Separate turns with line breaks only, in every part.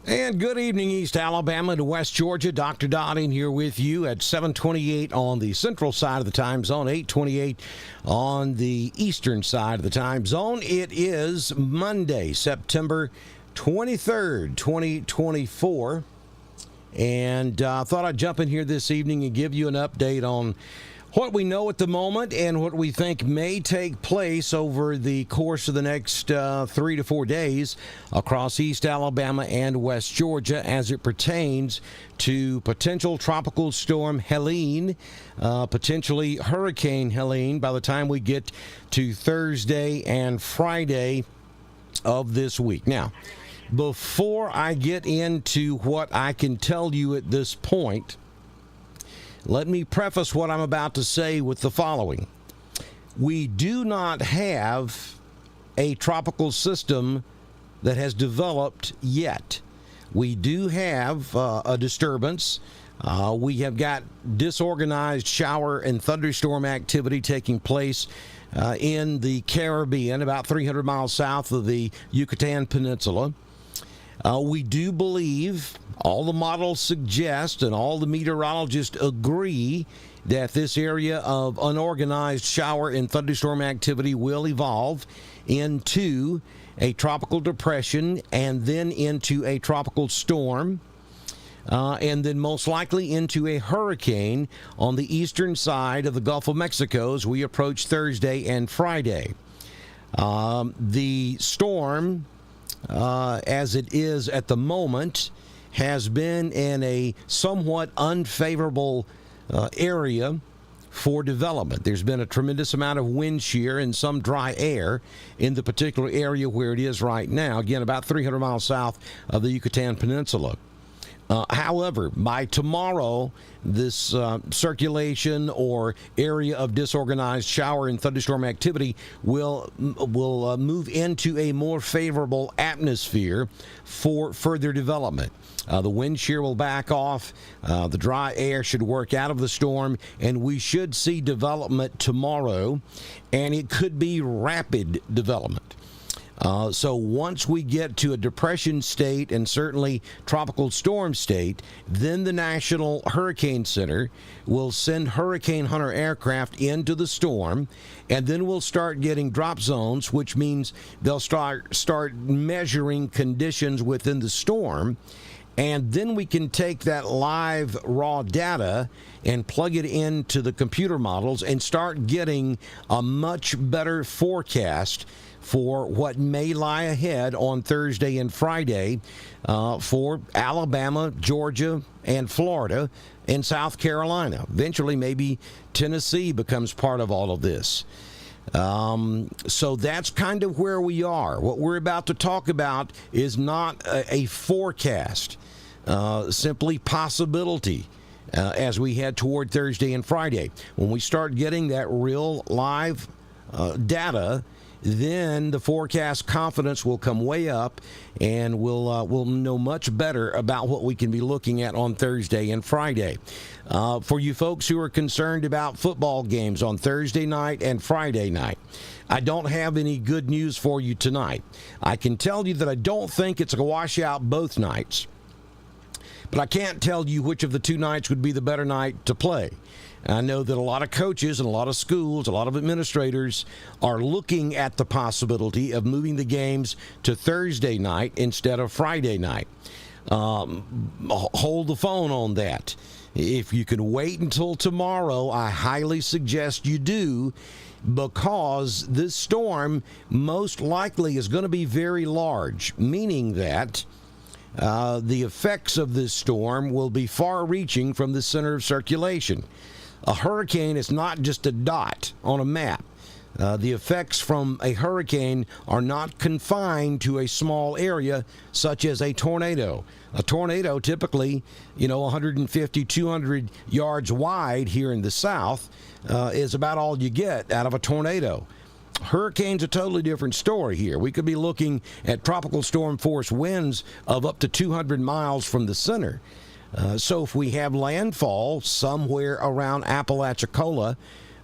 And good evening, East Alabama to West Georgia. Dr. Dotting here with you at 7:28 on the central side of the time zone, 8:28 on the eastern side of the time zone. It is Monday, September 23rd, 2024. And I thought I'd jump in here this evening and give you an update on what we know at the moment and what we think may take place over the course of the next 3 to 4 days across East Alabama and West Georgia as it pertains to potential tropical storm Helene, potentially Hurricane Helene by the time we get to Thursday and Friday of this week. Now, before I get into what I can tell you at this point, let me preface what I'm about to say with the following. We do not have a tropical system that has developed yet. We do have a disturbance. We have got disorganized shower and thunderstorm activity taking place in the Caribbean, about 300 miles south of the Yucatan Peninsula. We do believe, all the models suggest, and all the meteorologists agree, that this area of unorganized shower and thunderstorm activity will evolve into a tropical depression and then into a tropical storm, and then most likely into a hurricane on the eastern side of the Gulf of Mexico as we approach Thursday and Friday. The storm, as it is at the moment, has been in a somewhat unfavorable area for development. There's been a tremendous amount of wind shear and some dry air in the particular area where it is right now, again about 300 miles south of the Yucatan Peninsula. However, by tomorrow, this circulation or area of disorganized shower and thunderstorm activity will move into a more favorable atmosphere for further development. The wind shear will back off, the dry air should work out of the storm, and we should see development tomorrow, and it could be rapid development. So once we get to a depression state and certainly tropical storm state, then the National Hurricane Center will send Hurricane Hunter aircraft into the storm, and then we'll start getting drop zones, which means they'll start measuring conditions within the storm. And then we can take that live raw data and plug it into the computer models and start getting a much better forecast for what may lie ahead on Thursday and Friday for Alabama, Georgia, and Florida, and South Carolina. Eventually, maybe Tennessee becomes part of all of this. So that's kind of where we are. What we're about to talk about is not a forecast, simply possibility. As we head toward Thursday and Friday, when we start getting that real live data, then the forecast confidence will come way up, and we'll know much better about what we can be looking at on Thursday and Friday. For you folks who are concerned about football games on Thursday night and Friday night, I don't have any good news for you tonight. I can tell you that I don't think it's a washout both nights, but I can't tell you which of the two nights would be the better night to play. I know that a lot of coaches and a lot of schools, a lot of administrators are looking at the possibility of moving the games to Thursday night instead of Friday night. Hold the phone on that. If you can wait until tomorrow, I highly suggest you do, because this storm most likely is going to be very large, meaning that the effects of this storm will be far-reaching from the center of circulation. A hurricane is not just a dot on a map. The effects from a hurricane are not confined to a small area such as a tornado. A tornado typically, 150, 200 yards wide here in the South is about all you get out of a tornado. Hurricane's a totally different story here. We could be looking at tropical storm force winds of up to 200 miles from the center. So if we have landfall somewhere around Apalachicola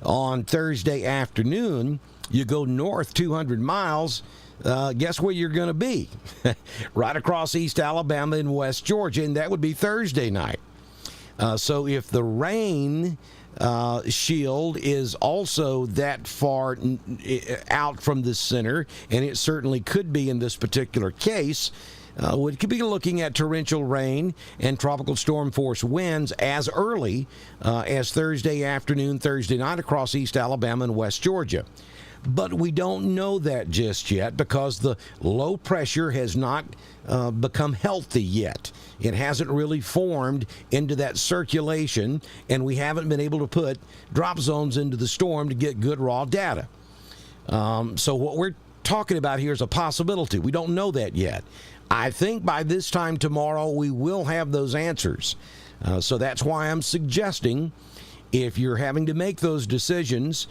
on Thursday afternoon, you go north 200 miles, guess where you're going to be? Right across East Alabama and West Georgia, and that would be Thursday night. So if the rain shield is also that far out from the center, and it certainly could be in this particular case, we could be looking at torrential rain and tropical storm force winds as early as Thursday afternoon, Thursday night across East Alabama and West Georgia. But we don't know that just yet because the low pressure has not become healthy yet. It hasn't really formed into that circulation, and we haven't been able to put drop zones into the storm to get good raw data. So what we're talking about here is a possibility. We don't know that yet. I think by this time tomorrow we will have those answers. So that's why I'm suggesting if you're having to make those decisions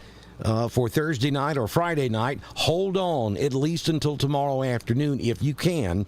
for Thursday night or Friday night, hold on at least until tomorrow afternoon if you can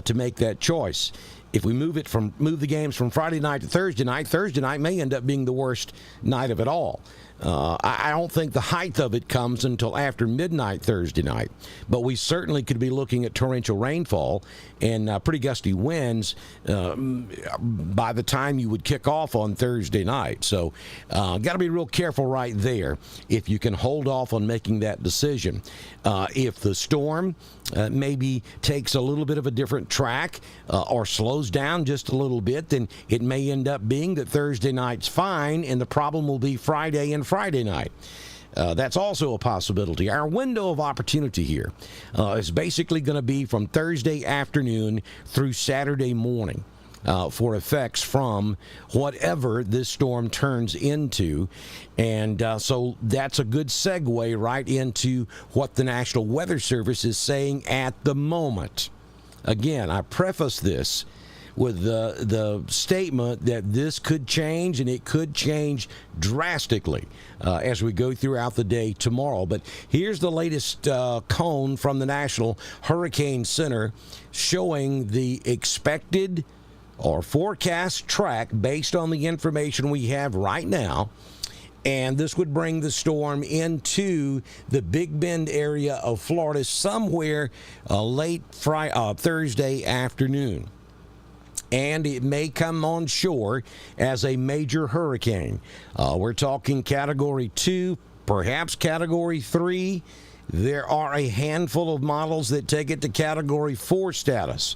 to make that choice. If we move the games from Friday night to Thursday night may end up being the worst night of it all. I don't think the height of it comes until after midnight Thursday night, but we certainly could be looking at torrential rainfall and pretty gusty winds by the time you would kick off on Thursday night. So got to be real careful right there if you can hold off on making that decision. If the storm maybe takes a little bit of a different track or slows down just a little bit, then it may end up being that Thursday night's fine and the problem will be Friday and Friday night. That's also a possibility. Our window of opportunity here is basically going to be from Thursday afternoon through Saturday morning for effects from whatever this storm turns into. And so that's a good segue right into what the National Weather Service is saying at the moment. Again, I preface this with the statement that this could change, and it could change drastically as we go throughout the day tomorrow. But here's the latest cone from the National Hurricane Center showing the expected or forecast track based on the information we have right now. And this would bring the storm into the Big Bend area of Florida somewhere late Thursday afternoon. And it may come on shore as a major hurricane. We're talking Category 2, perhaps Category 3. There are a handful of models that take it to Category 4 status.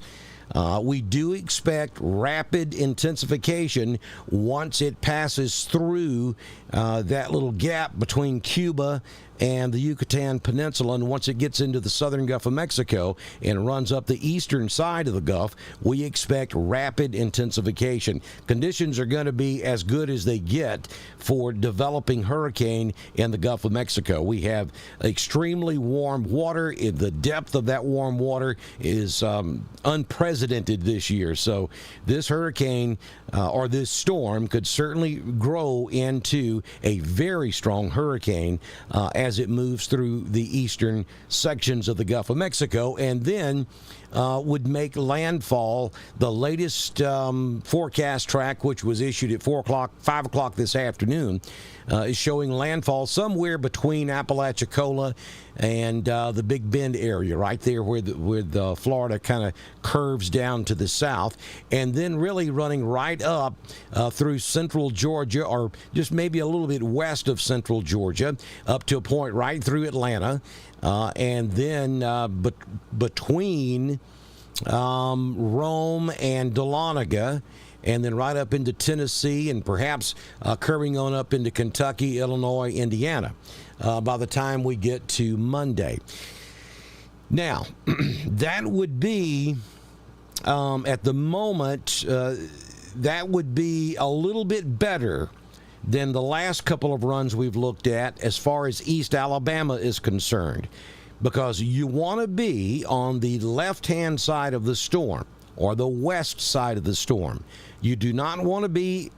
We do expect rapid intensification once it passes through that little gap between Cuba and the Yucatan Peninsula, and once it gets into the southern Gulf of Mexico and runs up the eastern side of the Gulf, we expect rapid intensification. Conditions are going to be as good as they get for developing hurricane in the Gulf of Mexico. We have extremely warm water. The depth of that warm water is unprecedented this year. So this hurricane or this storm could certainly grow into a very strong hurricane as it moves through the eastern sections of the Gulf of Mexico, and then would make landfall. The latest forecast track, which was issued at 5 o'clock this afternoon, is showing landfall somewhere between Apalachicola and the Big Bend area, right there where the Florida kind of curves down to the south, and then really running right up through central Georgia, or just maybe a little bit west of central Georgia, up to a point right through Atlanta, and then between Rome and Dahlonega, and then right up into Tennessee, and perhaps curving on up into Kentucky, Illinois, Indiana by the time we get to Monday. Now, that would be, at the moment, that would be a little bit better than the last couple of runs we've looked at as far as East Alabama is concerned, because you want to be on the left-hand side of the storm or the west side of the storm. You do not want to be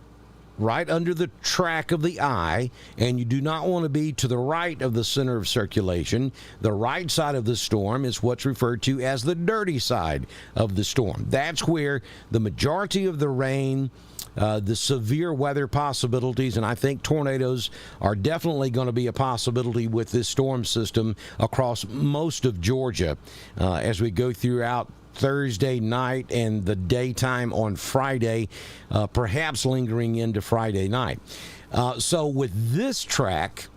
right under the track of the eye, and you do not want to be to the right of the center of circulation. The right side of the storm is what's referred to as the dirty side of the storm. That's where the majority of the rain the severe weather possibilities, and I think tornadoes are definitely going to be a possibility with this storm system across most of Georgia as we go throughout Thursday night and the daytime on Friday, perhaps lingering into Friday night. So with this track,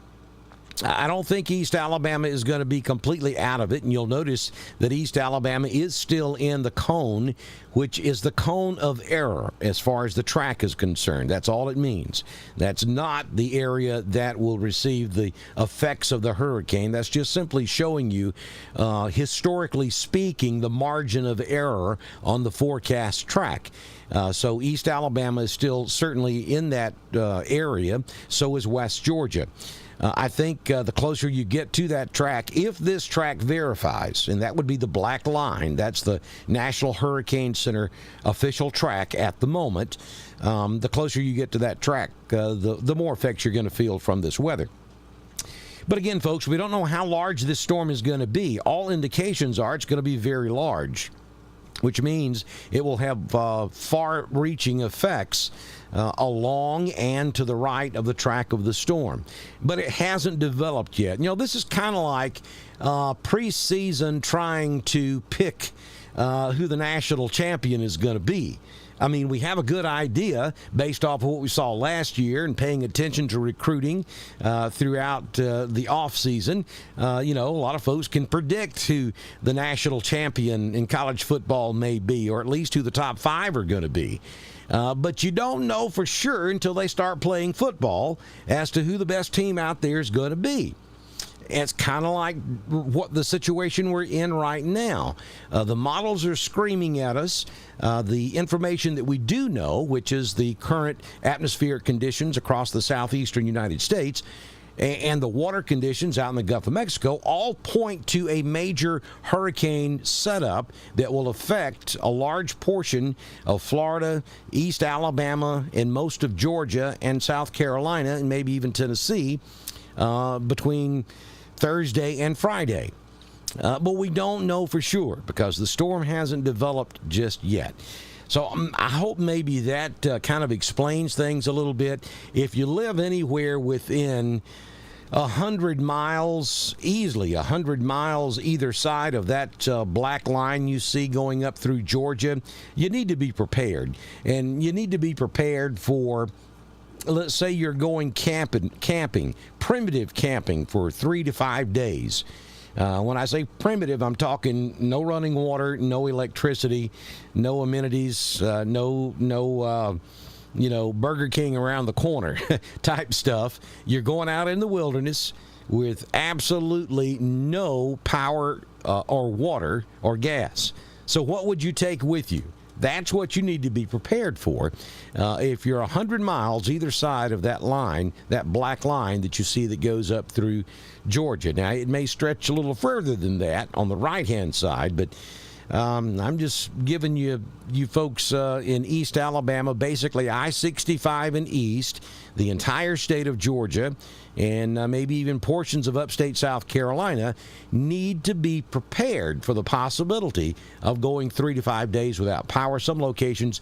I don't think East Alabama is going to be completely out of it, and you'll notice that East Alabama is still in the cone, which is the cone of error as far as the track is concerned. That's all it means. That's not the area that will receive the effects of the hurricane. That's just simply showing you, historically speaking, the margin of error on the forecast track. So East Alabama is still certainly in that area. So is West Georgia. I think the closer you get to that track, if this track verifies, and that would be the black line, that's the National Hurricane Center official track at the moment, the closer you get to that track, the more effects you're going to feel from this weather. But again, folks, we don't know how large this storm is going to be. All indications are it's going to be very large, which means it will have far-reaching effects along and to the right of the track of the storm. But it hasn't developed yet. You know, this is kind of like preseason trying to pick who the national champion is going to be. I mean, we have a good idea based off of what we saw last year and paying attention to recruiting throughout the offseason. You know, a lot of folks can predict who the national champion in college football may be, or at least who the top 5 are going to be. But you don't know for sure until they start playing football as to who the best team out there is going to be. It's kind of like what the situation we're in right now. The models are screaming at us. The information that we do know, which is the current atmospheric conditions across the southeastern United States, and the water conditions out in the Gulf of Mexico, all point to a major hurricane setup that will affect a large portion of Florida, East Alabama, and most of Georgia and South Carolina, and maybe even Tennessee, between Thursday and Friday. But we don't know for sure because the storm hasn't developed just yet. So I hope maybe that kind of explains things a little bit. If you live anywhere within 100 miles, easily 100 miles either side of that black line you see going up through Georgia, you need to be prepared. And you need to be prepared for, let's say you're going camping, primitive camping for 3 to 5 days. When I say primitive, I'm talking no running water, no electricity, no amenities, no Burger King around the corner type stuff. You're going out in the wilderness with absolutely no power or water or gas. So what would you take with you? That's what you need to be prepared for. If you're 100 miles either side of that line, that black line that you see that goes up through Georgia. Now, it may stretch a little further than that on the right-hand side, but I'm just giving you folks in East Alabama, basically I-65 and east, the entire state of Georgia, and maybe even portions of upstate South Carolina need to be prepared for the possibility of going 3 to 5 days without power. Some locations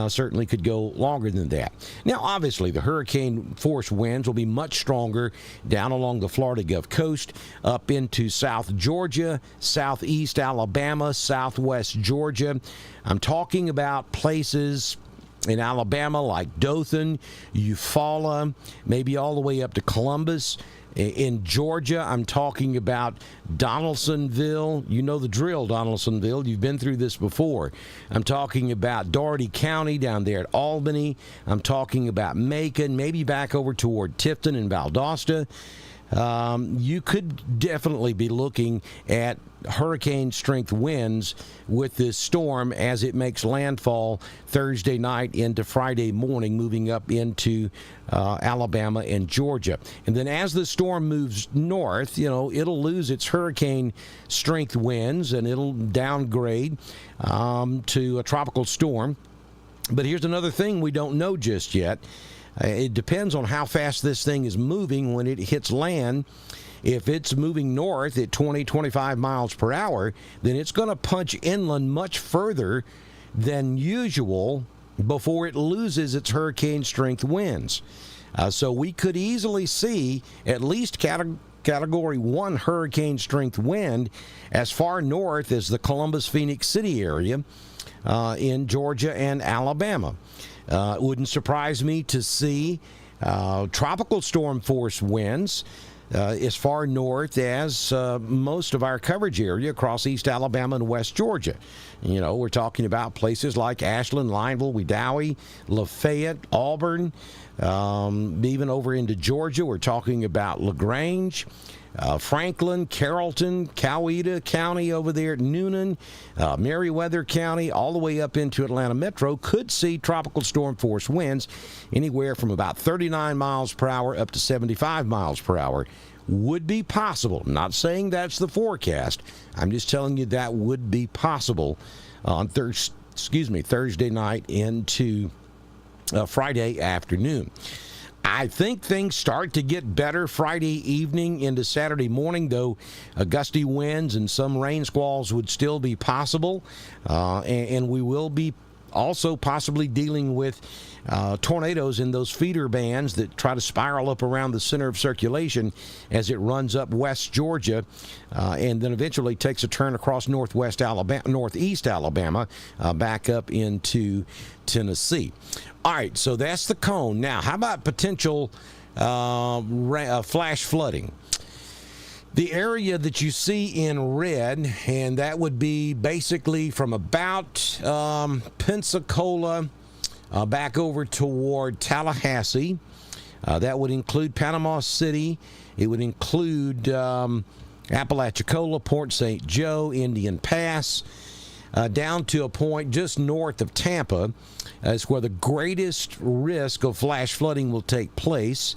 certainly could go longer than that. Now, obviously, the hurricane force winds will be much stronger down along the Florida Gulf Coast, up into South Georgia, southeast Alabama, southwest Georgia. I'm talking about places in Alabama like Dothan, Eufaula, maybe all the way up to Columbus. In Georgia, I'm talking about Donaldsonville. You know the drill, Donaldsonville. You've been through this before. I'm talking about Dougherty County down there at Albany. I'm talking about Macon, maybe back over toward Tifton and Valdosta. You could definitely be looking at hurricane strength winds with this storm as it makes landfall Thursday night into Friday morning, moving up into Alabama and Georgia. And then as the storm moves north, it'll lose its hurricane strength winds and it'll downgrade to a tropical storm. But here's another thing we don't know just yet. It depends on how fast this thing is moving when it hits land. If it's moving north at 20, 25 miles per hour, then it's going to punch inland much further than usual before it loses its hurricane strength winds. So we could easily see at least Category 1 hurricane strength wind as far north as the Columbus-Phoenix City area in Georgia and Alabama. It wouldn't surprise me to see tropical storm force winds as far north as most of our coverage area across East Alabama and West Georgia. You know, we're talking about places like Ashland, Lineville, Wedowee, Lafayette, Auburn, even over into Georgia. We're talking about LaGrange, Franklin, Carrollton, Coweta County over there, Noonan, Meriwether County, all the way up into Atlanta Metro could see tropical storm force winds anywhere from about 39 miles per hour up to 75 miles per hour. Would be possible. I'm not saying that's the forecast. I'm just telling you that would be possible on Thursday night into Friday afternoon. I think things start to get better Friday evening into Saturday morning, though gusty winds and some rain squalls would still be possible, and we will be also possibly dealing with tornadoes in those feeder bands that try to spiral up around the center of circulation as it runs up West Georgia and then eventually takes a turn across northeast Alabama back up into Tennessee. All right, so that's the cone. Now, how about potential flash flooding? The area that you see in red, and that would be basically from about Pensacola back over toward Tallahassee. That would include Panama City. It would include Apalachicola, Port St. Joe, Indian Pass, down to a point just north of Tampa. Is where the greatest risk of flash flooding will take place.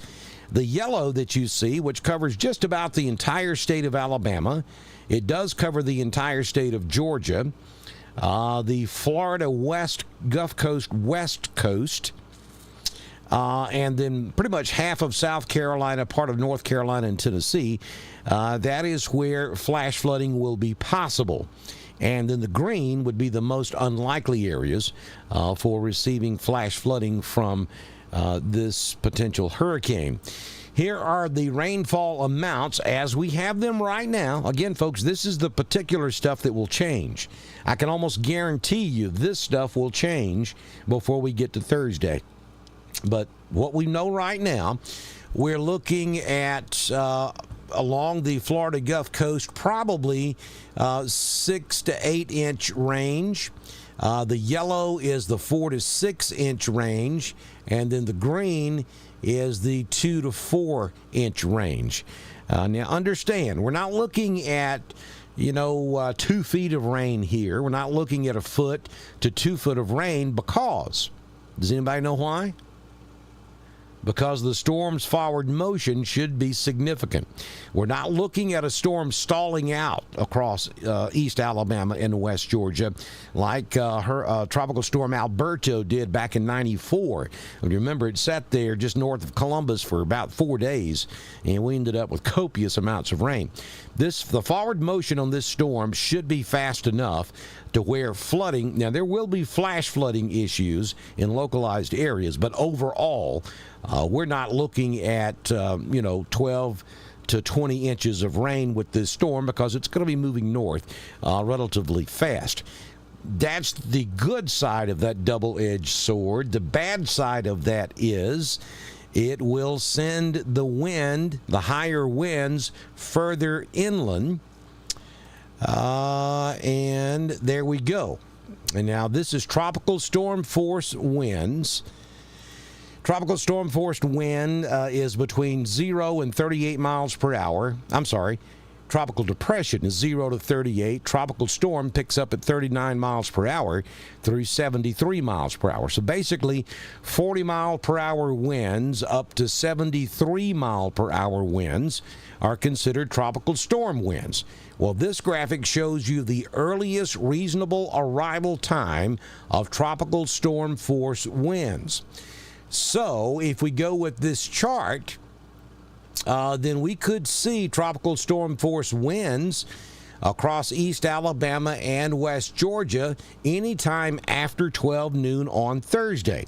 The yellow that you see, which covers just about the entire state of Alabama, it does cover the entire state of Georgia, the Florida Gulf Coast, West Coast, and then pretty much half of South Carolina, part of North Carolina and Tennessee. That is where flash flooding will be possible. And then the green would be the most unlikely areas for receiving flash flooding from this potential hurricane. Here are the rainfall amounts as we have them right now. Again, folks, this is the particular stuff that will change. I can almost guarantee you this stuff will change before we get to Thursday. But what we know right now, we're looking at along the Florida Gulf Coast, probably 6 to 8 inch range. The yellow is the 4 to 6 inch range, and then the green is the 2 to 4 inch range. Now understand, we're not looking at 2 feet of rain here. We're not looking at a foot to 2 foot of rain because, does anybody know why? Because the storm's forward motion should be significant. We're not looking at a storm stalling out across East Alabama and West Georgia like Tropical Storm Alberto did back in '94. Remember, it sat there just north of Columbus for about 4 days, and we ended up with copious amounts of rain. The forward motion on this storm should be fast enough to where flooding, now there will be flash flooding issues in localized areas, but overall, we're not looking at 12 to 20 inches of rain with this storm because it's going to be moving north relatively fast. That's the good side of that double-edged sword. The bad side of that is it will send the wind, the higher winds, further inland. And there we go. And now this is tropical storm force winds. Tropical storm force wind is between 0 and 38 miles per hour. I'm sorry. Tropical depression is 0 to 38. Tropical storm picks up at 39 miles per hour through 73 miles per hour. So basically, 40 mile per hour winds up to 73 mile per hour winds are considered tropical storm winds. Well, this graphic shows you the earliest reasonable arrival time of tropical storm force winds. So if we go with this chart, then we could see tropical storm force winds across East Alabama and West Georgia anytime after 12 noon on Thursday.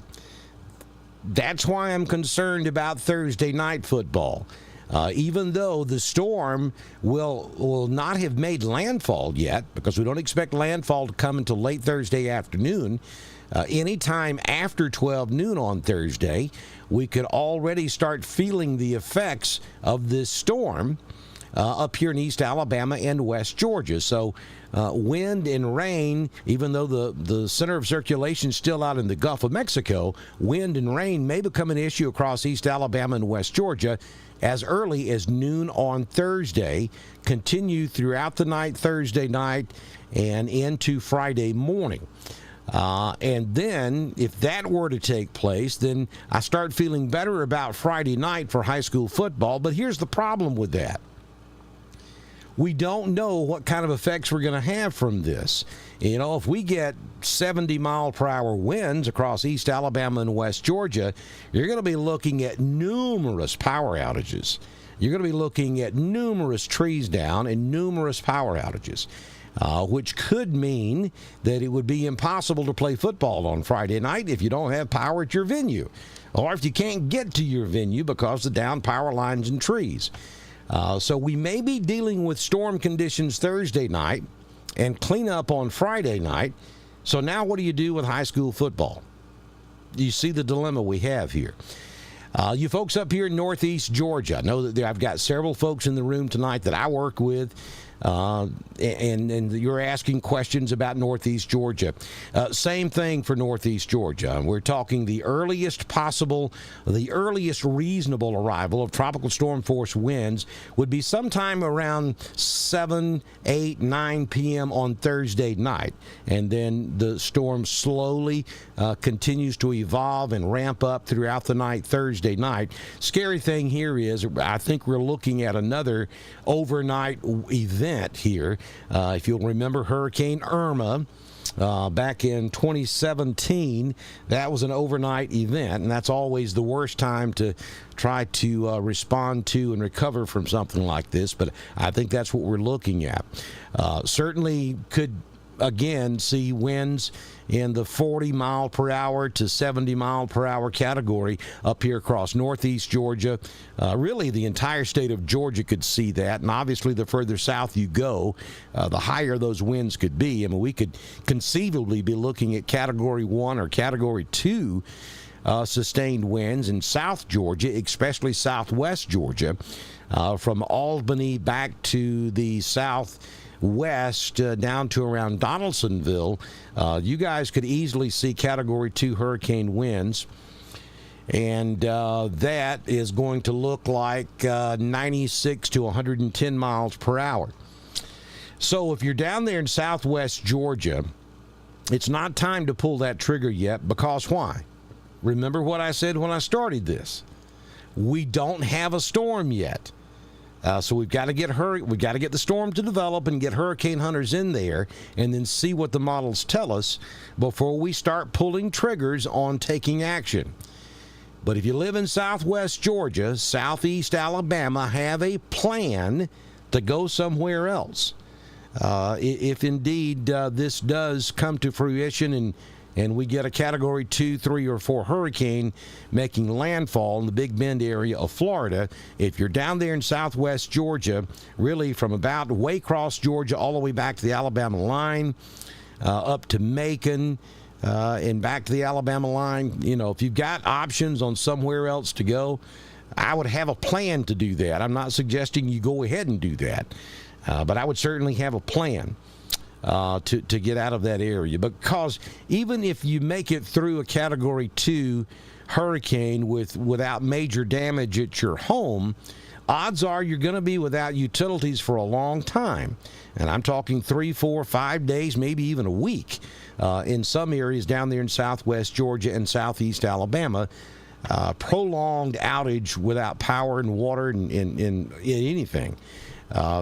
That's why I'm concerned about Thursday night football. Even though the storm will not have made landfall yet, because we don't expect landfall to come until late Thursday afternoon, anytime after 12 noon on Thursday, we could already start feeling the effects of this storm up here in East Alabama and West Georgia. So wind and rain, even though the center of circulation is still out in the Gulf of Mexico, wind and rain may become an issue across East Alabama and West Georgia as early as noon on Thursday, continue throughout the night Thursday night and into Friday morning. And then, if that were to take place, then I start feeling better about Friday night for high school football. But here's the problem with that. We don't know what kind of effects we're going to have from this. You know, if we get 70-mile-per-hour winds across East Alabama and West Georgia, you're going to be looking at numerous power outages. You're going to be looking at numerous trees down and numerous power outages, which could mean that it would be impossible to play football on Friday night if you don't have power at your venue, or if you can't get to your venue because of down power lines and trees. So we may be dealing with storm conditions Thursday night and cleanup on Friday night. So now what do you do with high school football? You see the dilemma we have here. You folks up here in Northeast Georgia, I know that I've got several folks in the room tonight that I work with, and you're asking questions about Northeast Georgia. Same thing for Northeast Georgia. We're talking the earliest reasonable arrival of tropical storm force winds would be sometime around 7, 8, 9 p.m. on Thursday night. And then the storm slowly continues to evolve and ramp up throughout the night Thursday night. Scary thing here is I think we're looking at another overnight event here. If you'll remember Hurricane Irma back in 2017, that was an overnight event, and that's always the worst time to try to respond to and recover from something like this, but I think that's what we're looking at. Certainly could again see winds in the 40 mile per hour to 70 mile per hour category up here across Northeast Georgia. Really the entire state of Georgia could see that, and obviously the further south you go, the higher those winds could be. I mean, we could conceivably be looking at Category 1 or Category 2 sustained winds in South Georgia, especially southwest Georgia, from Albany back to the southwest down to around Donaldsonville. You guys could easily see Category 2 hurricane winds, and that is going to look like 96 to 110 miles per hour. So if you're down there in southwest Georgia, it's not time to pull that trigger yet, because why? Remember what I said when I started this. We don't have a storm yet. So we've got to get the storm to develop and get hurricane hunters in there, and then see what the models tell us before we start pulling triggers on taking action. But if you live in southwest Georgia, southeast Alabama, have a plan to go somewhere else. If indeed this does come to fruition and we get a Category 2, 3, or 4 hurricane making landfall in the Big Bend area of Florida, if you're down there in southwest Georgia, really from about Waycross, Georgia, all the way back to the Alabama line, up to Macon, and back to the Alabama line, you know, if you've got options on somewhere else to go, I would have a plan to do that. I'm not suggesting you go ahead and do that, but I would certainly have a plan to get out of that area, because even if you make it through a Category 2 hurricane without major damage at your home, odds are you're going to be without utilities for a long time. And I'm talking 3, 4, 5 days, maybe even a week in some areas down there in southwest Georgia and southeast Alabama. Prolonged outage without power and water and anything.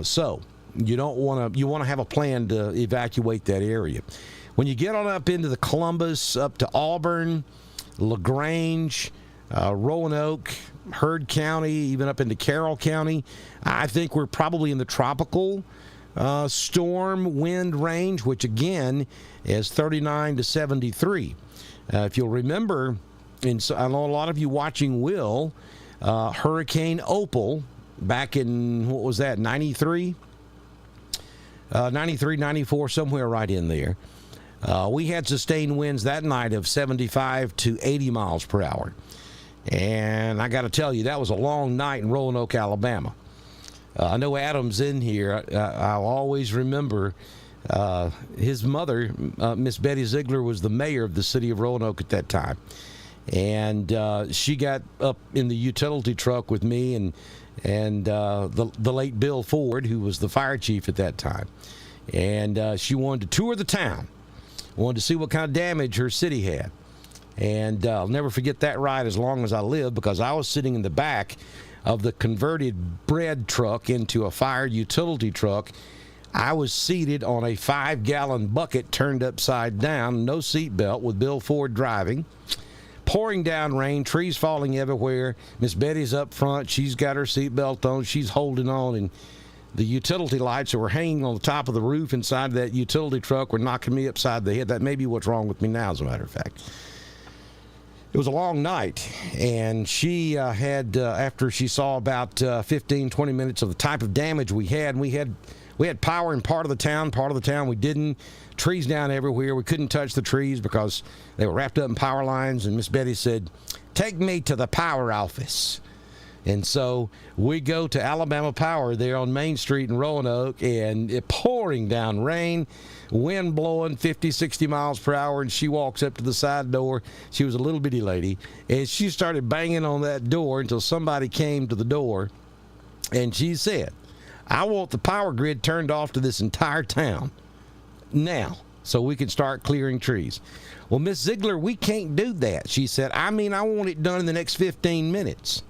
So you want to have a plan to evacuate that area. When you get on up into the Columbus, up to Auburn, LaGrange, Roanoke, Heard County, even up into Carroll County, I think we're probably in the tropical storm wind range, which again is 39 to 73. If you'll remember, I know a lot of you watching will, Hurricane Opal back in, what was that, 93? 93, 94, somewhere right in there. We had sustained winds that night of 75 to 80 miles per hour. And I got to tell you, that was a long night in Roanoke, Alabama. I know Adam's in here. I'll always remember his mother, Miss Betty Ziegler, was the mayor of the city of Roanoke at that time. And she got up in the utility truck with me and the late Bill Ford, who was the fire chief at that time. And she wanted to tour the town, wanted to see what kind of damage her city had. And I'll never forget that ride as long as I live, because I was sitting in the back of the converted bread truck into a fire utility truck. I was seated on a 5-gallon bucket turned upside down, no seatbelt, with Bill Ford driving. Pouring down rain, trees falling everywhere. Miss Betty's up front. She's got her seatbelt on. She's holding on. And the utility lights that were hanging on the top of the roof inside that utility truck were knocking me upside the head. That may be what's wrong with me now, as a matter of fact. It was a long night, and she had, after she saw about 15, 20 minutes of the type of damage we had power in part of the town we didn't. Trees down everywhere. We couldn't touch the trees because they were wrapped up in power lines, and Miss Betty said, "Take me to the power office." And so we go to Alabama Power there on Main Street in Roanoke, and it pouring down rain, wind blowing 50, 60 miles per hour, and she walks up to the side door. She was a little bitty lady, and she started banging on that door until somebody came to the door, and she said, "I want the power grid turned off to this entire town now so we can start clearing trees." Well, Miss Ziegler, we can't do that. She said, I want it done in the next 15 minutes.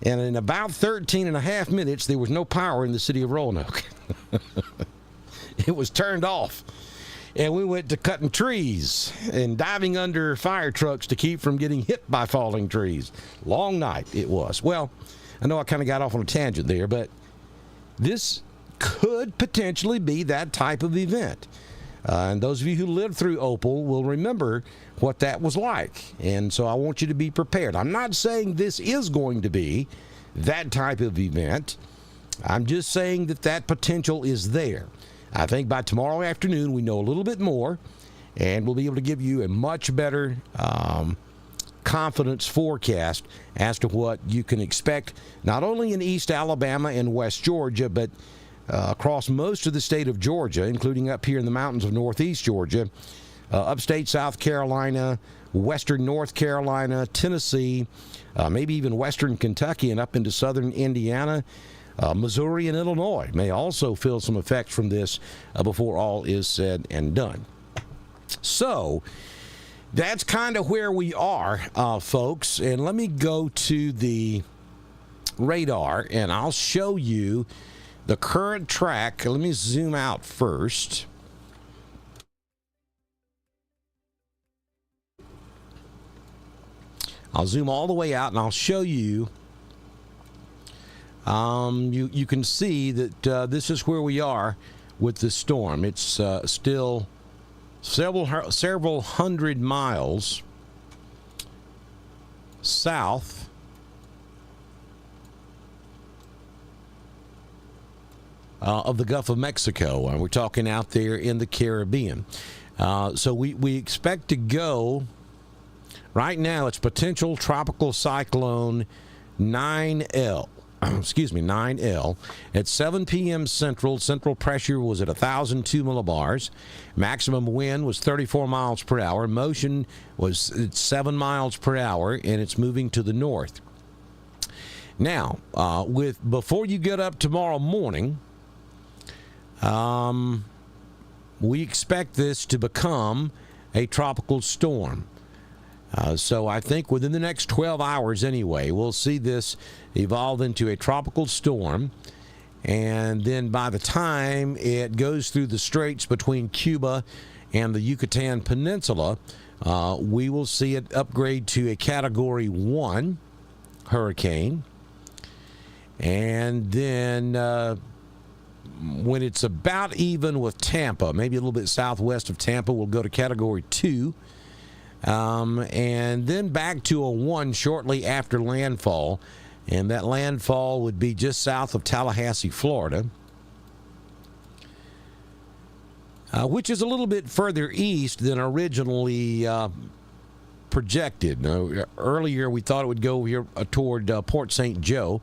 And in about 13 and a half minutes, there was no power in the city of Roanoke. It was turned off. And we went to cutting trees and diving under fire trucks to keep from getting hit by falling trees. Long night it was. Well, I know I kind of got off on a tangent there, but this could potentially be that type of event. And those of you who lived through Opal will remember what that was like. And so I want you to be prepared. I'm not saying this is going to be that type of event. I'm just saying that that potential is there. I think by tomorrow afternoon we know a little bit more, and we'll be able to give you a much better confidence forecast as to what you can expect, not only in East Alabama and West Georgia, but across most of the state of Georgia, including up here in the mountains of northeast Georgia, upstate South Carolina, western North Carolina, Tennessee, maybe even western Kentucky, and up into southern Indiana. Missouri and Illinois may also feel some effects from this before all is said and done. So that's kind of where we are, folks. And let me go to the radar, and I'll show you the current track. Let me zoom out first. I'll zoom all the way out, and I'll show you. You can see that this is where we are with the storm. It's still several hundred miles south of the Gulf of Mexico. We're talking out there in the Caribbean. So we expect to go, right now it's potential tropical cyclone 9L. 9L. At 7 p.m. Central pressure was at 1,002 millibars. Maximum wind was 34 miles per hour. Motion was at 7 miles per hour, and it's moving to the north. Now, before you get up tomorrow morning, we expect this to become a tropical storm. So I think within the next 12 hours anyway, we'll see this evolve into a tropical storm. And then by the time it goes through the straits between Cuba and the Yucatan Peninsula, we will see it upgrade to a Category 1 hurricane. And then when it's about even with Tampa, maybe a little bit southwest of Tampa, we'll go to Category 2. And then back to a 1 shortly after landfall. And that landfall would be just south of Tallahassee, Florida, which is a little bit further east than originally projected. Earlier, we thought it would go here toward Port St. Joe,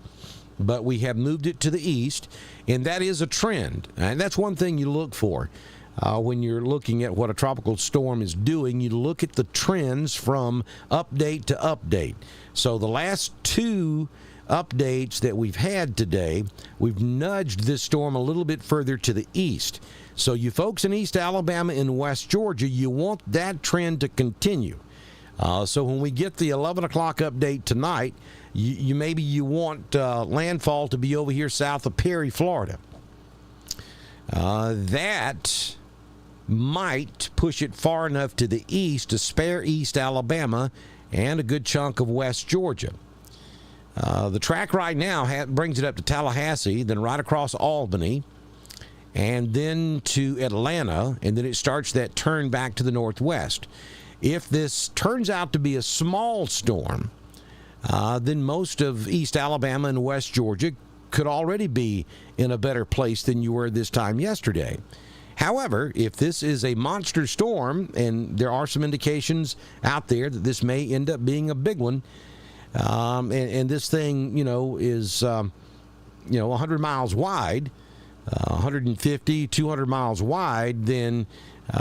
but we have moved it to the east, and that is a trend. And that's one thing you look for when you're looking at what a tropical storm is doing. You look at the trends from update to update. So the last 2 updates that we've had today, we've nudged this storm a little bit further to the east. So you folks in East Alabama and West Georgia, you want that trend to continue. So when we get the 11 o'clock update tonight, maybe you want landfall to be over here south of Perry, Florida. That might push it far enough to the east to spare East Alabama and a good chunk of West Georgia. The track right now brings it up to Tallahassee, then right across Albany, and then to Atlanta, and then it starts that turn back to the northwest. If this turns out to be a small storm, then most of East Alabama and West Georgia could already be in a better place than you were this time yesterday. However, if this is a monster storm, and there are some indications out there that this may end up being a big one, and this thing, is, 100 miles wide, 150, 200 miles wide, then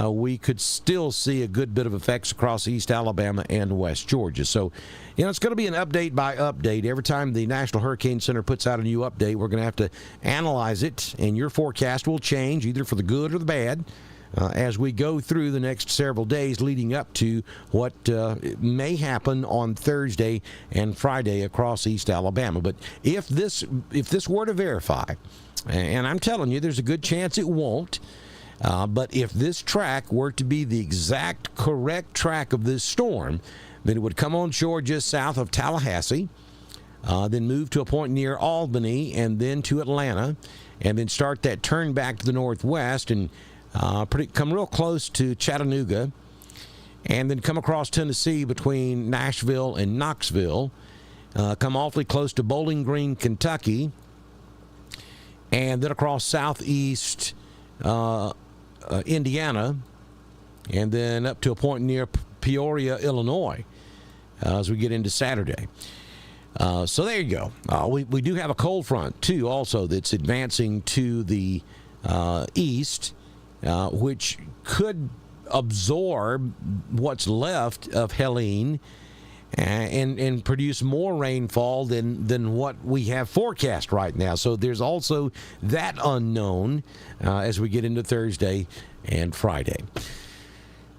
we could still see a good bit of effects across East Alabama and West Georgia. So, it's going to be an update by update. Every time the National Hurricane Center puts out a new update, we're going to have to analyze it, and your forecast will change either for the good or the bad as we go through the next several days leading up to what may happen on Thursday and Friday across East Alabama. But if this were to verify, and I'm telling you, there's a good chance it won't, but if this track were to be the exact correct track of this storm, then it would come on shore just south of Tallahassee, then move to a point near Albany, and then to Atlanta, and then start that turn back to the northwest and come real close to Chattanooga, and then come across Tennessee between Nashville and Knoxville, come awfully close to Bowling Green, Kentucky, and then across southeast Indiana, and then up to a point near Peoria, Illinois, as we get into Saturday. So there you go. We do have a cold front, too, also, that's advancing to the east, which could absorb what's left of Helene and produce more rainfall than what we have forecast right now. So there's also that unknown as we get into Thursday and Friday.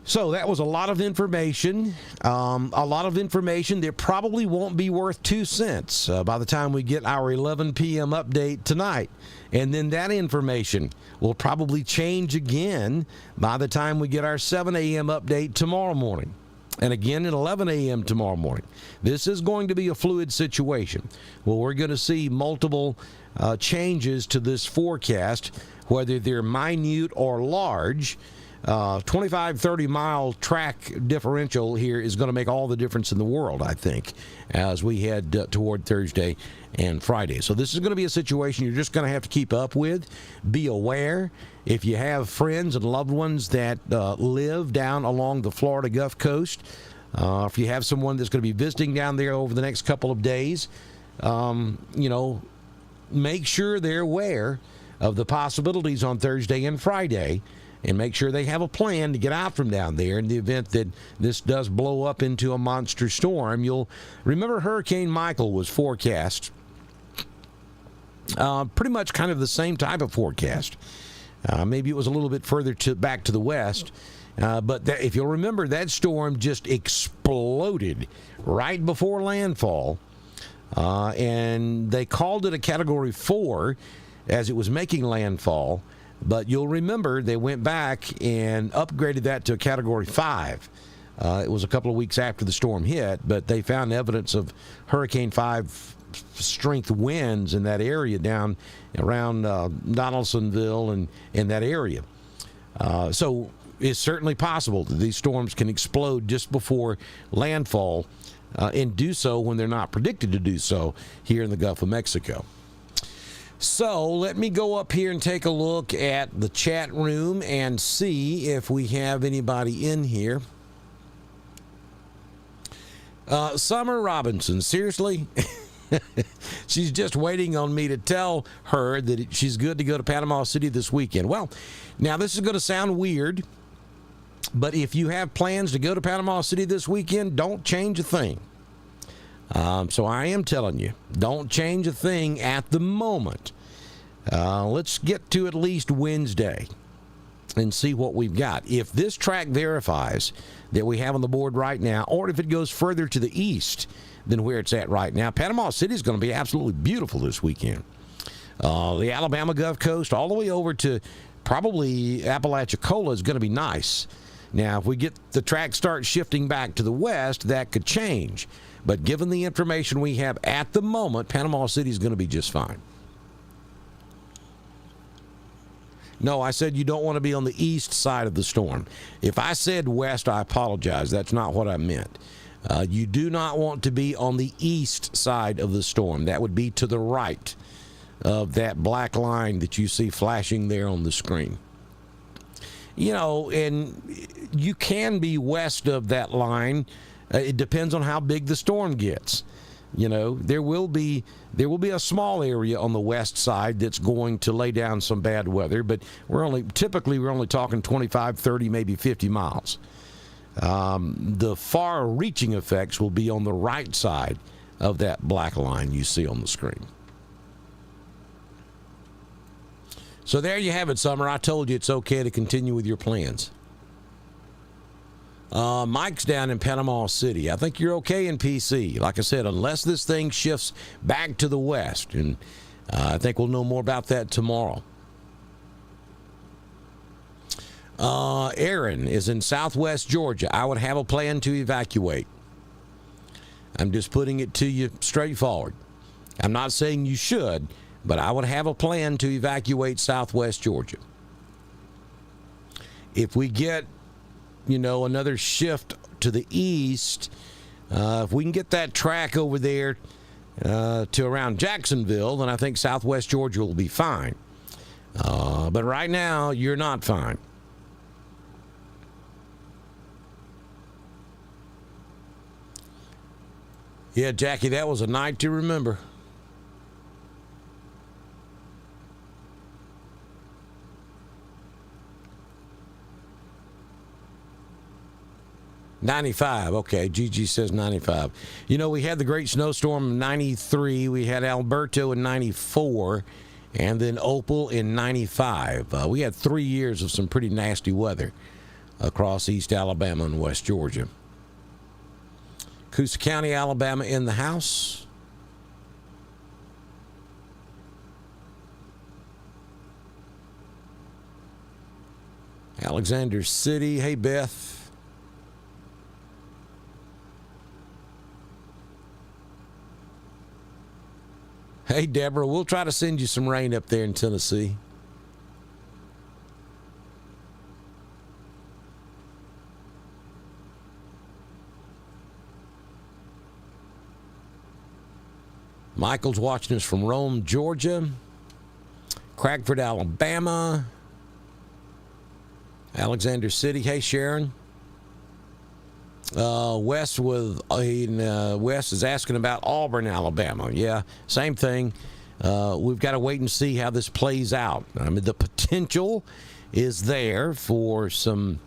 So that was a lot of information. A lot of information that probably won't be worth 2 cents by the time we get our 11 p.m. update tonight. And then that information will probably change again by the time we get our 7 a.m. update tomorrow morning. And again at 11 a.m. tomorrow morning. This is going to be a fluid situation. Well, we're going to see multiple changes to this forecast, whether they're minute or large. 25, 30-mile track differential here is going to make all the difference in the world, I think, as we head toward Thursday and Friday. So this is going to be a situation you're just going to have to keep up with. Be aware. If you have friends and loved ones that live down along the Florida Gulf Coast, if you have someone that's going to be visiting down there over the next couple of days, make sure they're aware of the possibilities on Thursday and Friday, and make sure they have a plan to get out from down there in the event that this does blow up into a monster storm. You'll remember Hurricane Michael was forecast, pretty much kind of the same type of forecast. Maybe it was a little bit further back to the west. But if you'll remember, that storm just exploded right before landfall. And they called it a Category 4 as it was making landfall. But you'll remember they went back and upgraded that to a Category 5 It was a couple of weeks after the storm hit, but they found evidence of Hurricane 5 strength winds in that area down around Donaldsonville and in that area. So it's certainly possible that these storms can explode just before landfall and do so when they're not predicted to do so here in the Gulf of Mexico. So let me go up here and take a look at the chat room and see if we have anybody in here. Summer Robinson, seriously? She's just waiting on me to tell her that she's good to go to Panama City this weekend. Well, now this is going to sound weird, but if you have plans to go to Panama City this weekend, don't change a thing. So I am telling you, don't change a thing at the moment. Let's get to at least Wednesday and see what we've got. If this track verifies that we have on the board right now, or if it goes further to the east than where it's at right now, Panama City is going to be absolutely beautiful this weekend. The Alabama Gulf Coast all the way over to probably Apalachicola is going to be nice. Now, if we get the track start shifting back to the west, that could change. But given the information we have at the moment, Panama City is going to be just fine. No, I said you don't want to be on the east side of the storm. If I said west, I apologize. That's not what I meant. You do not want to be on the east side of the storm. That would be to the right of that black line that you see flashing there on the screen. You know, and you can be west of that line. It depends on how big the storm gets. You know, there will be a small area on the west side that's going to lay down some bad weather, but we're only talking 25, 30, maybe 50 miles. The far-reaching effects will be on the right side of that black line you see on the screen. So there you have it, Summer. I told you it's okay to continue with your plans. Mike's down in Panama City. I think you're okay in PC. Like I said, unless this thing shifts back to the west, and I think we'll know more about that tomorrow. Aaron is in southwest Georgia. I would have a plan to evacuate. I'm just putting it to you straightforward. I'm not saying you should, but I would have a plan to evacuate southwest Georgia. If we get, another shift to the east, if we can get that track over there to around Jacksonville, then I think southwest Georgia will be fine. But right now, you're not fine. Yeah, Jackie, that was a night to remember. '95, okay. Gigi says 95. We had the great snowstorm in '93. We had Alberto in '94, and then Opal in '95. We had 3 years of some pretty nasty weather across East Alabama and West Georgia. Coosa County, Alabama in the house. Alexander City. Hey, Beth. Hey, Deborah, we'll try to send you some rain up there in Tennessee. Michael's watching us from Rome, Georgia. Craigford, Alabama. Alexander City. Hey, Sharon. Wes is asking about Auburn, Alabama. Yeah, same thing. We've got to wait and see how this plays out. I mean, the potential is there for some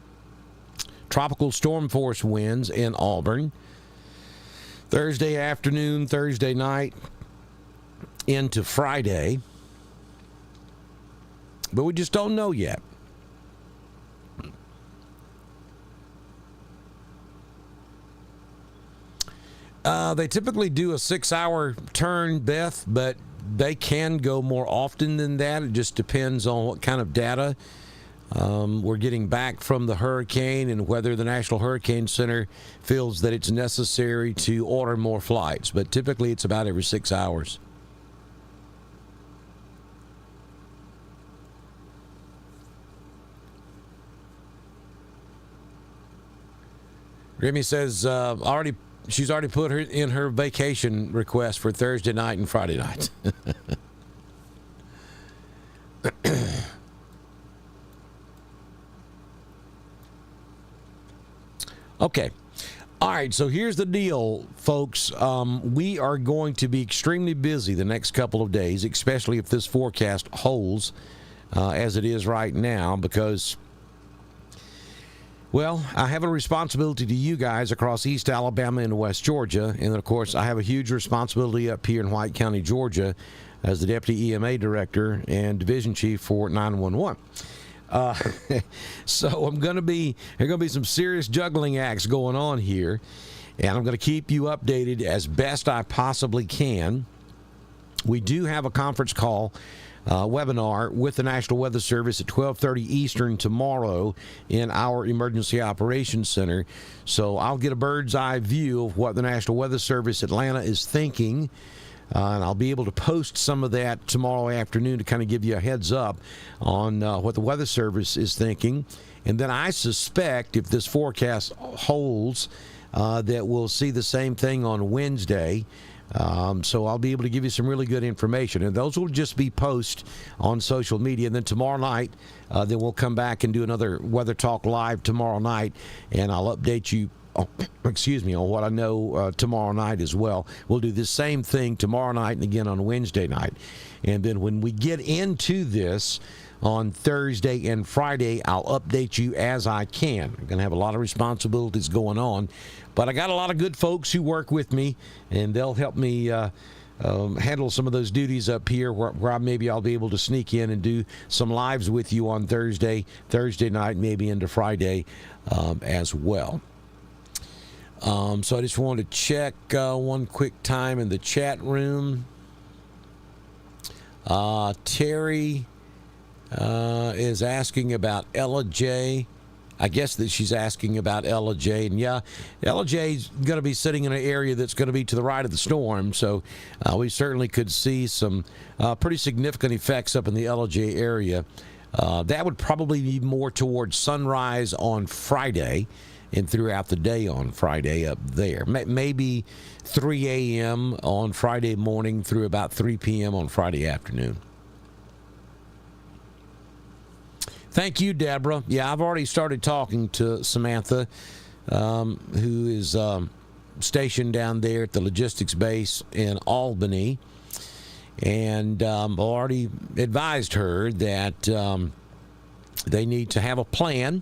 tropical storm force winds in Auburn. Thursday afternoon, Thursday night, into Friday. But we just don't know yet. They typically do a 6-hour turn, Beth, but they can go more often than that. It just depends on what kind of data We're getting back from the hurricane and whether the National Hurricane Center feels that it's necessary to order more flights. But typically it's about every 6 hours. Remy says she's already put in her vacation request for Thursday night and Friday night. Okay. All right, so here's the deal, folks. We are going to be extremely busy the next couple of days, especially if this forecast holds as it is right now, because, well, I have a responsibility to you guys across East Alabama and West Georgia, and, of course, I have a huge responsibility up here in White County, Georgia, as the Deputy EMA Director and Division Chief for 911. So there's going to be some serious juggling acts going on here, and I'm going to keep you updated as best I possibly can. We do have a conference call webinar with the National Weather Service at 12:30 Eastern tomorrow in our Emergency Operations Center. So I'll get a bird's eye view of what the National Weather Service Atlanta is thinking. And I'll be able to post some of that tomorrow afternoon to kind of give you a heads up on what the Weather Service is thinking. And then I suspect if this forecast holds that we'll see the same thing on Wednesday. So I'll be able to give you some really good information. And those will just be posts on social media. And then tomorrow night, then we'll come back and do another Weather Talk Live tomorrow night. And I'll update you on what I know tomorrow night as well. We'll do the same thing tomorrow night and again on Wednesday night. And then when we get into this on Thursday and Friday, I'll update you as I can. I'm going to have a lot of responsibilities going on, but I got a lot of good folks who work with me, and they'll help me handle some of those duties up here where maybe I'll be able to sneak in and do some lives with you on Thursday night, maybe into Friday as well. So I just wanted to check one quick time in the chat room. Terry is asking about Ella J. I guess that she's asking about Ella J. And yeah, Ella J is going to be sitting in an area that's going to be to the right of the storm. So we certainly could see some pretty significant effects up in the Ella J area. That would probably be more towards sunrise on Friday and throughout the day on Friday up there. Maybe 3 a.m. on Friday morning through about 3 p.m. on Friday afternoon. Thank you, Deborah. Yeah, I've already started talking to Samantha, who is stationed down there at the logistics base in Albany. And already advised her that they need to have a plan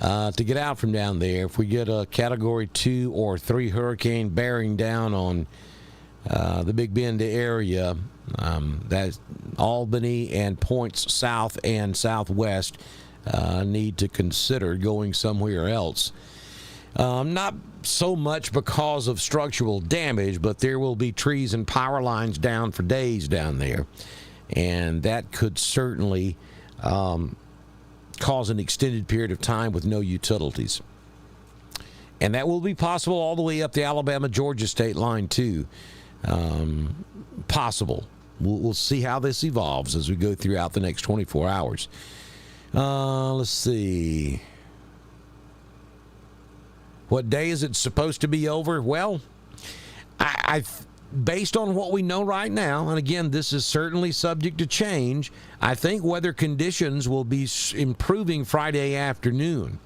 to get out from down there. If we get a Category 2 or 3 hurricane bearing down on the Big Bend area, that's Albany and points south and southwest need to consider going somewhere else. Not so much because of structural damage, but there will be trees and power lines down for days down there, and that could certainly cause an extended period of time with no utilities. And that will be possible all the way up the Alabama-Georgia state line, too. Possible. We'll see how this evolves as we go throughout the next 24 hours. Let's see. What day is it supposed to be over? Well, I based on what we know right now, and again, this is certainly subject to change, I think weather conditions will be improving Friday afternoon.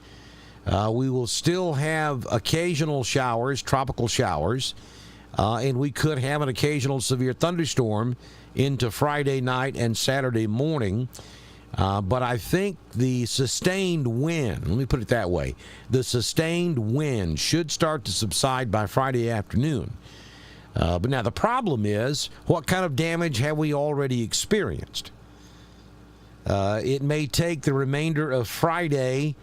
We will still have occasional showers, tropical showers, and we could have an occasional severe thunderstorm into Friday night and Saturday morning. But I think the sustained wind, let me put it that way, the sustained wind should start to subside by Friday afternoon. But now the problem is, what kind of damage have we already experienced? It may take the remainder of Friday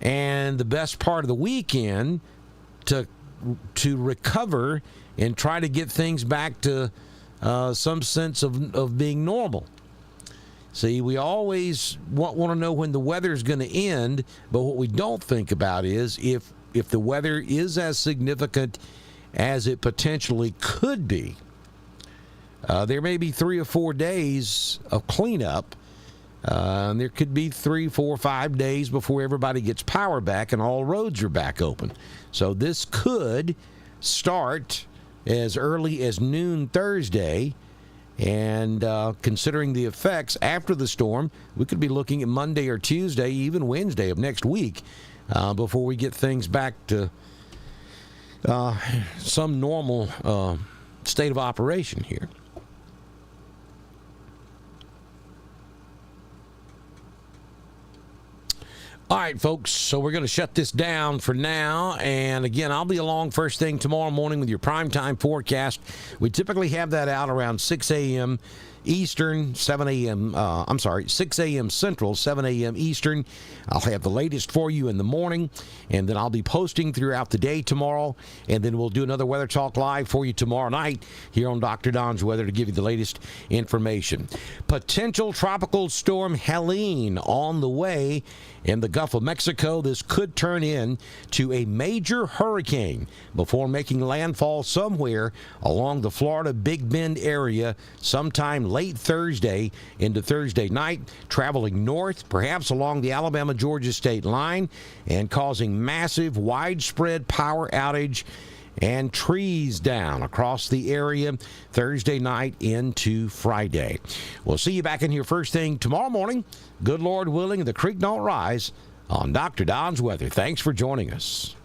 and the best part of the weekend to recover and try to get things back to some sense of being normal. See, we always want to know when the weather's going to end, but what we don't think about is if the weather is as significant as it potentially could be, there may be 3 or 4 days of cleanup. There could be 3, 4, 5 days before everybody gets power back and all roads are back open. So this could start as early as noon Thursday. And considering the effects after the storm, we could be looking at Monday or Tuesday, even Wednesday of next week, before we get things back to some normal state of operation here. All right, folks, so we're going to shut this down for now. And again, I'll be along first thing tomorrow morning with your primetime forecast. We typically have that out around 6 a.m. Eastern, 6 a.m. Central, 7 a.m. Eastern. I'll have the latest for you in the morning, and then I'll be posting throughout the day tomorrow, and then we'll do another Weather Talk Live for you tomorrow night here on Dr. Don's Weather to give you the latest information. Potential tropical storm Helene on the way in the Gulf of Mexico. This could turn into a major hurricane before making landfall somewhere along the Florida Big Bend area sometime late Thursday into Thursday night, traveling north, perhaps along the Alabama-Georgia state line, and causing massive, widespread power outage and trees down across the area Thursday night into Friday. We'll see you back in here first thing tomorrow morning. Good Lord willing, the creek don't rise on Dr. Don's Weather. Thanks for joining us.